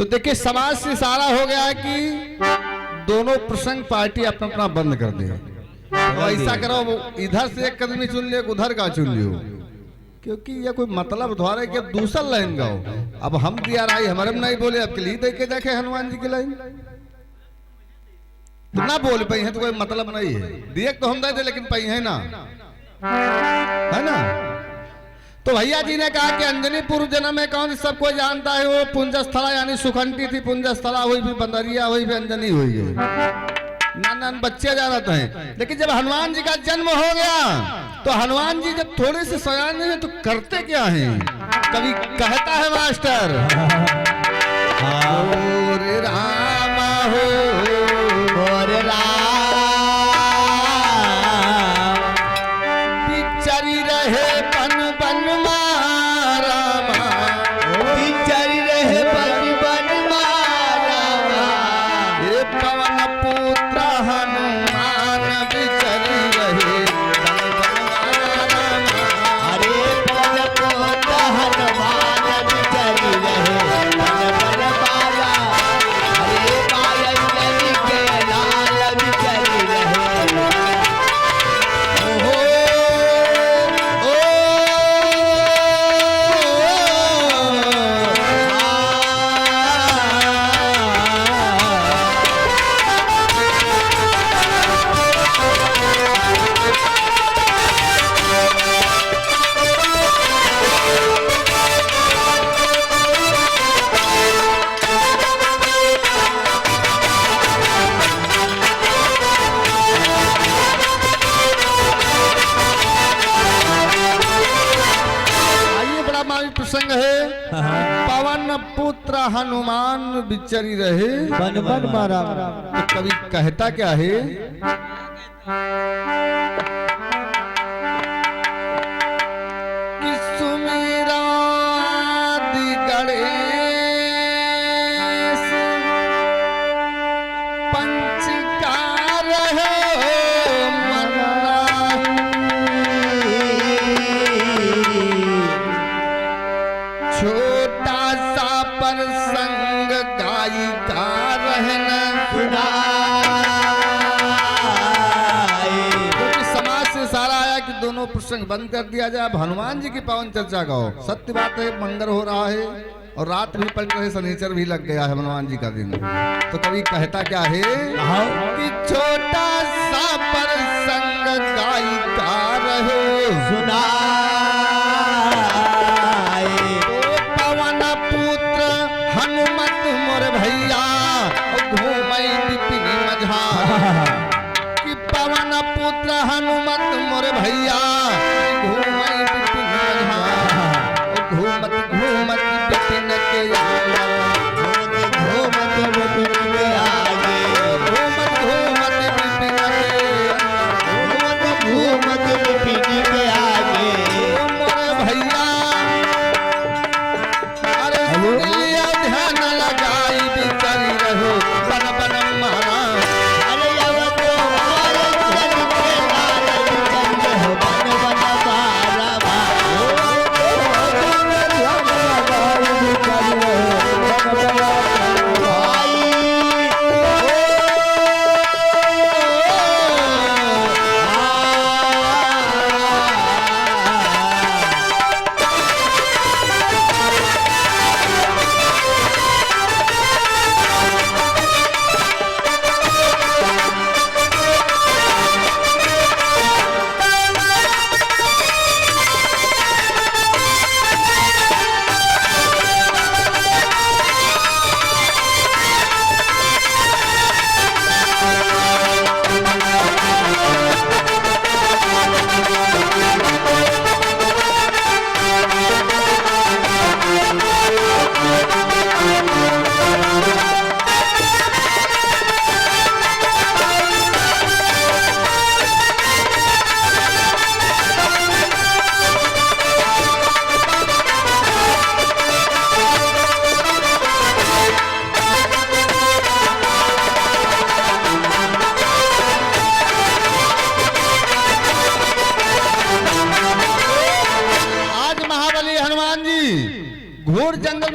तो देखिए समाज से इशारा हो गया है कि दोनों प्रसंग पार्टी अपना अपना बंद कर दे। तो ऐसा करो, इधर से एक कदमी चुन लियो, उधर का चुन लियो, क्योंकि ये कोई मतलब द्वारा कि अब दूसरा लाइन गाओ। अब हम दिया राय हमारे में नहीं बोले, अब के लिए देखे देखे हनुमान जी की लाइन तो ना बोल पाई है तो कोई मतलब नहीं है। दिए तो हम दे दे लेकिन पाई है ना, है ना। तो भैया जी ने कहा कि अंजनी पूर्व जन्म में कौन सबको जानता है, वो पुंजस्थला यानी सुखंटी थी, पुंजस्थला हुई भी बंदरिया हुई भी अंजनी हुई है, नान बच्चे जानते हैं। लेकिन जब हनुमान जी का जन्म हो गया तो हनुमान जी जब थोड़े से सयाने हैं तो करते क्या हैं, कभी कहता है मास्टर रे राम हो रे राम बिचरी रहे बन बन मारा, बिचरी रहे बन बन मारा, ये पवन पुत्र हनुमान बिचरी रहे बन बन मारा, अरे पवन पुत्र हनुमान बिचरी रहे बन बन मारा, अरे पायल के लाल बिचरी रहे। प्रसंग है पवन पुत्र हनुमान बिचरी रहे बन बन मारा। तो कभी कहता क्या है, कि सुमीरा दि गणेश पंचकार है छोटा सा प्रसंग गाई का रहना क्योंकि समाज से सारा आया कि दोनों प्रसंग बंद कर दिया जाए। अब हनुमान जी की पावन चर्चा गाओ। सत्य बात है, मंगल हो रहा है और रात भी पलट रहे, शनिचर भी लग गया है हनुमान जी का दिन। तो कभी कहता क्या है कि छोटा सा प्रसंग गाई का रहे सुना, हनुमत मोर भैया घूमई विपिन मझार, कि पवन पुत्र हनुमत मोर भैया घूमई विपिन मझार, घूमत घूमत विपिन के घूमत विपिन के आगे, घूमत घूमत विपिन के घूमत विपिन के आगे मोर भैया ध्यान लगाई बिचरी रहो बन बन मारा, अरे बन बन मारा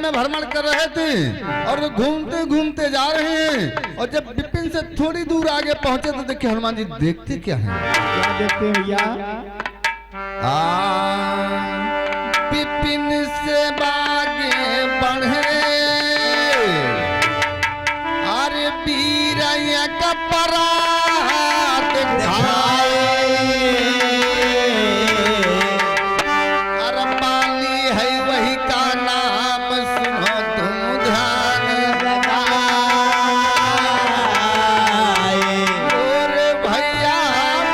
में भ्रमण कर रहे थे और घूमते घूमते जा रहे हैं, और जब विपिन से थोड़ी दूर आगे पहुंचे तो देखिए हनुमान जी देखते क्या हैं। क्या देखते हैं भैया? विपिन से बागे बढ़े अरे वीरया का परात खाए, अरे बाली है वही का नाम सुनो तुम ध्यान लगाए। और भैया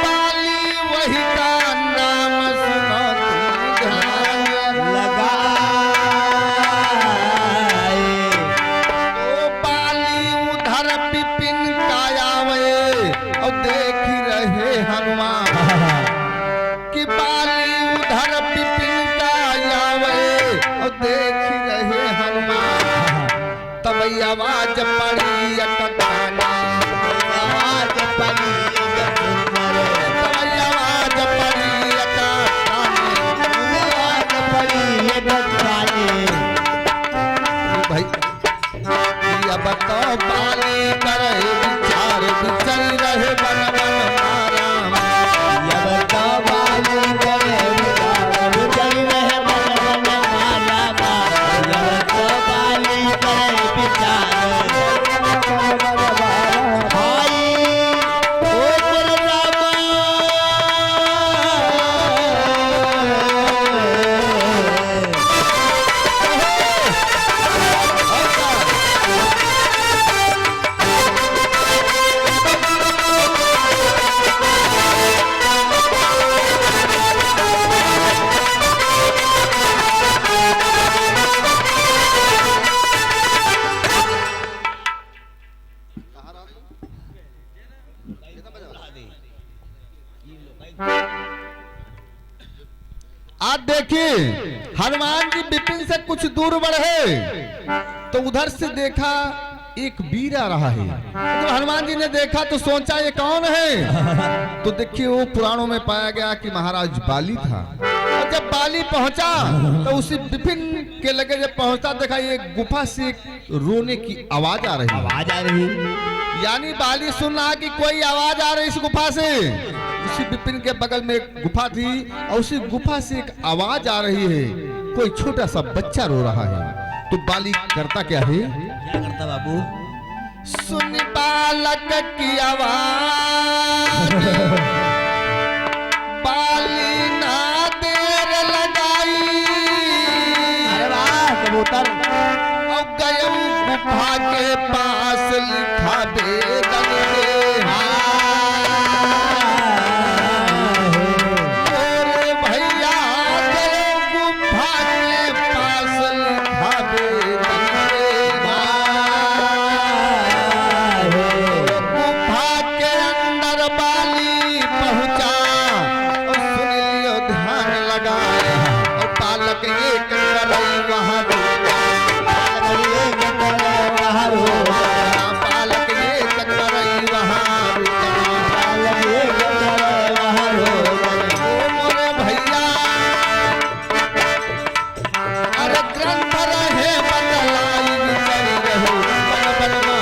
बाली वही का नाम सुनो तुम ध्यान लगाए। ओ बाली उधर विपिन का आवे और देख रहे हनुमान कि बाली उधर विपिन का आवे और देख रहे हनुमान। तब आवाज पड़ी अटकाने, आवाज पड़ी तब आवाज पड़ी अटकाने, आवाज पड़ी गाने। भाई ये बताओ बाली करे विचार विचर रहे बन बन आराम। जब बाली करे विचार रहे मन मन माला मा। जब बाली करे विचार भाई ओ रामा। आज देखिए हनुमान जी विपिन से कुछ दूर बढ़े तो उधर से देखा एक वीर आ रहा है। जब हनुमान जी ने देखा तो सोचा ये कौन है, तो देखिए वो पुराणों में पाया गया कि महाराज बाली था। और जब बाली पहुंचा तो उसी विपिन के लगे जब पहुंचा देखा ये गुफा से एक रोने की आवाज आ रही है। आवाज आ रही। यानी बाली सुन रहा कि कोई आवाज आ रही इस गुफा से। उसी विपिन के बगल में एक गुफा थी और उसी गुफा से एक आवाज आ रही है, कोई छोटा सा बच्चा रो रहा है। तो बाली करता क्या है? क्या करता बाबू? सुन बालक की आवाज बाली ना देर लगाई। अरे वाह कबूतर। और गयम गुफा के पास लिखा वेदन में और भैया गयम गुफा के पास लिखा वेदन में। गुफा के अंदर बाली पहुंचा और सुन लियो ध्यान लगाए और बालक एक करई वहां बालक ये करई वहां मोरे भैया अरे ग्रंथ रहे बदलाई विचरी रहो बन बन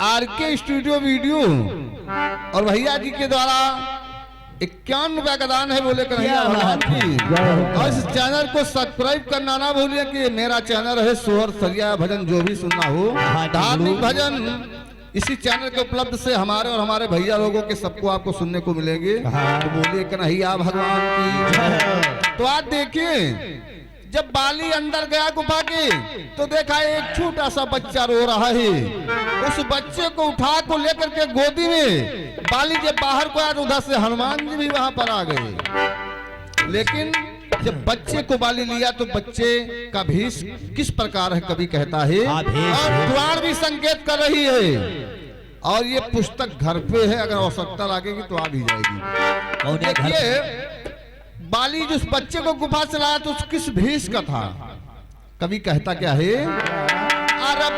आरके स्टूडियो वीडियो और भैया जी के द्वारा 51 रुपया का दान है बोले कन्हैया भगवान की। और इस चैनल को सब्सक्राइब करना ना भूलिए कि मेरा चैनल है सोहर सरिया भजन, जो भी सुनना हो धार्मिक भजन इसी चैनल के उपलब्ध से हमारे और हमारे भैया लोगों के सबको आपको सुनने को मिलेंगे। तो बोलिए कन्हैया भगवान की। तो आज देखिए जब बाली अंदर गया गुफा के तो देखा एक छोटा सा बच्चा रो रहा है। उस बच्चे को उठा को लेकर के गोदी में बाली जब बाहर को आया तो उधर से हनुमान जी भी वहां पर आ गए। लेकिन जब बच्चे को बाली लिया तो बच्चे का भेष किस प्रकार है कवि कहता है, और द्वार भी संकेत कर रही है। और ये पुस्तक घर पे है, अगर आवश्यकता लगेगी तो आ भी जाएगी। देखिए बाली जिस बच्चे को गुफा से लाया तो किस भेष का था, कवि कहता क्या है, अरब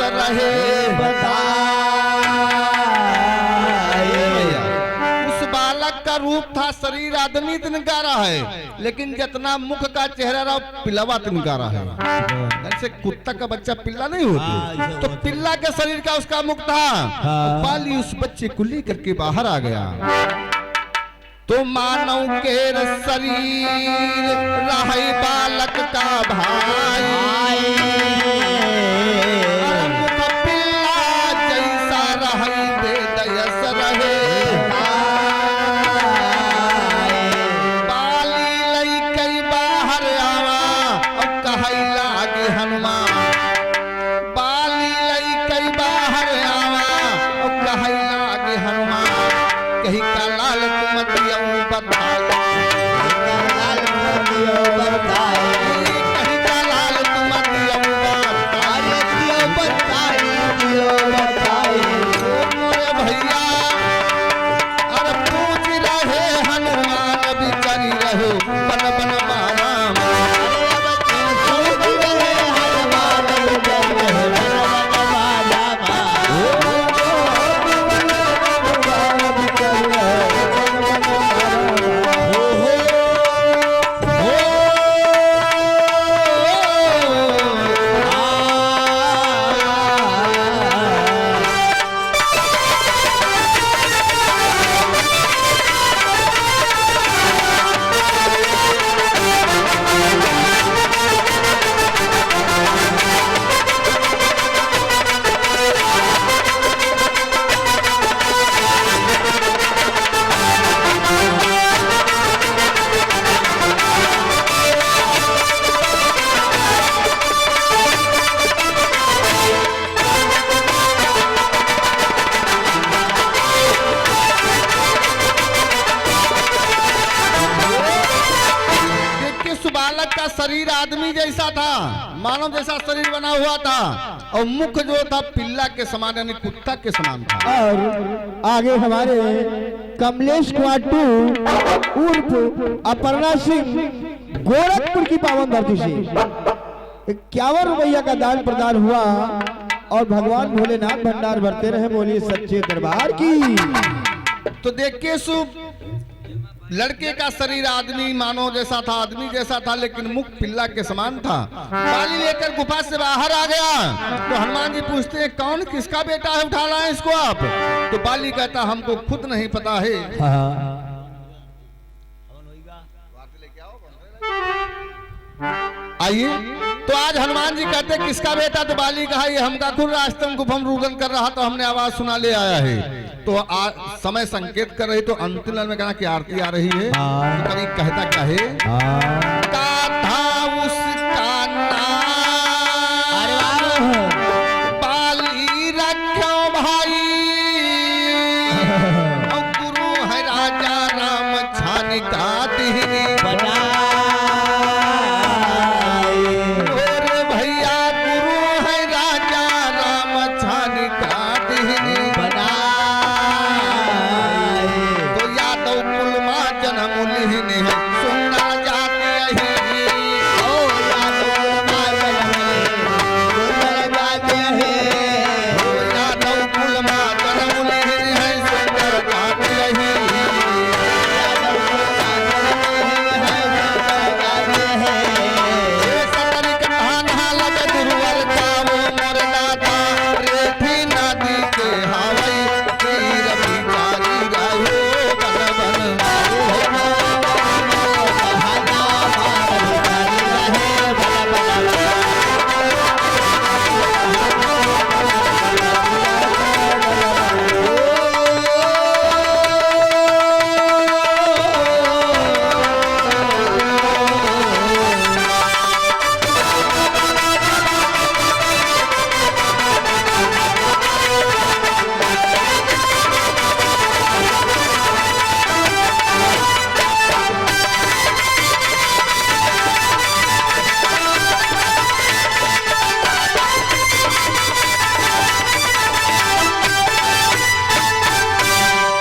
रहे उस बालक का रूप था, शरीर आदमी तिनकारा है, लेकिन जितना मुख का चेहरा रहा पिलवा तिनकारा है। जैसे कुत्ता का बच्चा पिल्ला नहीं होता, तो पिल्ला के शरीर का उसका मुख था। बाली उस बच्चे को लेकर के बाहर आ गया तो मानव के शरीर रहे बालक का भाई, शरीर आदमी जैसा था, मानव जैसा शरीर बना हुआ था, और मुख जो था पिल्ला के समान यानी कुत्ता के समान था। और आगे हमारे कमलेश कुमार टू उर्फ अपर्णा सिंह गोरखपुर की पावन धरती से 51 रुपया का दान प्रदान हुआ, और भगवान भोलेनाथ भंडार भरते रहे, बोलिए सच्चे दरबार की। तो देखिए लड़के का शरीर आदमी मानव जैसा था, आदमी जैसा था, लेकिन मुख पिल्ला के समान था। बाली लेकर गुफा से बाहर आ गया तो हनुमान जी पूछते हैं कौन किसका बेटा है, उठा लाए इसको आप। तो बाली कहता हमको खुद नहीं पता है। आइए तो आज हनुमान जी कहते किसका बेटा, तो बाली कहा ये हमका खुद रास्तम गुफम रुदन कर रहा तो हमने आवाज सुना ले आया है। तो समय संकेत कर रही, तो अंतिम लाइन में कहना कि आरती आ रही है। तो कभी कहता क्या है, का था उसका नाम बाली रखो भाई, और गुरु है राजा राम छानी का तिहरी बना। जन्म लिहिने